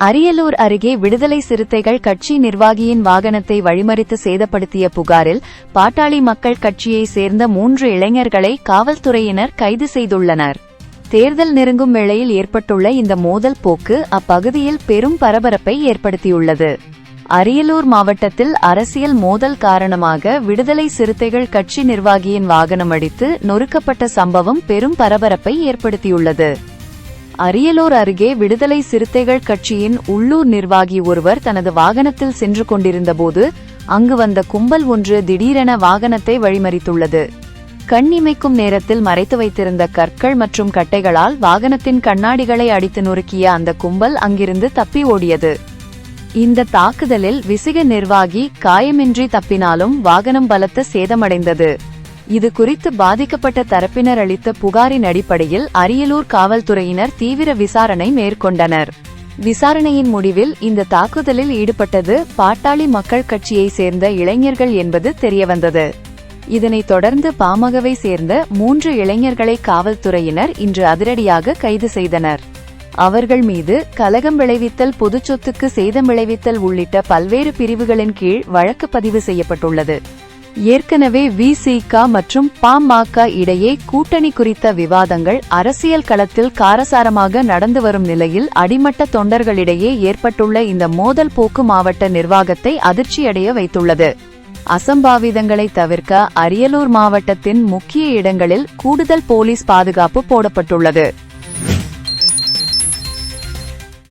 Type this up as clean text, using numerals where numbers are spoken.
அரியலூர் அருகே விடுதலை சிறுத்தைகள் கட்சி நிர்வாகியின் வாகனத்தை வழிமறித்து சேதப்படுத்திய புகாரில் பாட்டாளி மக்கள் கட்சியை சேர்ந்த 3 இளைஞர்களை காவல்துறையினர் கைது செய்துள்ளனர். தேர்தல் நெருங்கும் வேளையில் ஏற்பட்டுள்ள இந்த மோதல் போக்கு அப்பகுதியில் பெரும் பரபரப்பை ஏற்படுத்தியுள்ளது. அரியலூர் மாவட்டத்தில் அரசியல் மோதல் காரணமாக விடுதலை சிறுத்தைகள் கட்சி நிர்வாகியின் வாகனம் அடித்து நொறுக்கப்பட்ட சம்பவம் பெரும் பரபரப்பை ஏற்படுத்தியுள்ளது. அரியலூர் அருகே விடுதலை சிறுத்தைகள் கட்சியின் உள்ளூர் நிர்வாகி ஒருவர் தனது வாகனத்தில் சென்று கொண்டிருந்தபோது அங்கு வந்த கும்பல் ஒன்று திடீரென வாகனத்தை வழிமறித்துள்ளது. கண் இமைக்கும் நேரத்தில் மறைத்து வைத்திருந்த கற்கள் மற்றும் கட்டைகளால் வாகனத்தின் கண்ணாடிகளை அடித்து நொறுக்கிய அந்த கும்பல் அங்கிருந்து தப்பி ஓடியது. இந்த தாக்குதலில் விசிக நிர்வாகி காயமின்றி தப்பினாலும் வாகனம் பலத்த சேதமடைந்தது. இது குறித்து பாதிக்கப்பட்ட தரப்பினர் அளித்த புகாரின் அடிப்படையில் அரியலூர் காவல்துறையினர் தீவிர விசாரணை மேற்கொண்டனர். விசாரணையின் முடிவில் இந்த தாக்குதலில் ஈடுபட்டது பாட்டாளி மக்கள் கட்சியை சேர்ந்த இளைஞர்கள் என்பது தெரியவந்தது. இதனைத் தொடர்ந்து பாமகவை சேர்ந்த 3 இளைஞர்களை காவல்துறையினர் இன்று அதிரடியாக கைது செய்தனர். அவர்கள் மீது கலகம் விளைவித்தல், பொதுச்சொத்துக்கு சேதம் விளைவித்தல் உள்ளிட்ட பல்வேறு பிரிவுகளின் கீழ் வழக்கு பதிவு செய்யப்பட்டுள்ளது. ஏற்கனவே விசிக மற்றும் பாமக இடையே கூட்டணி குறித்த விவாதங்கள் அரசியல் களத்தில் காரசாரமாக நடந்து வரும் நிலையில் அடிமட்ட தொண்டர்களிடையே ஏற்பட்டுள்ள இந்த மோதல் போக்கு மாவட்ட நிர்வாகத்தை அதிர்ச்சியடைய வைத்துள்ளது. அசம்பாவிதங்களை தவிர்க்க அரியலூர் மாவட்டத்தின் முக்கிய இடங்களில் கூடுதல் போலீஸ் பாதுகாப்பு போடப்பட்டுள்ளது.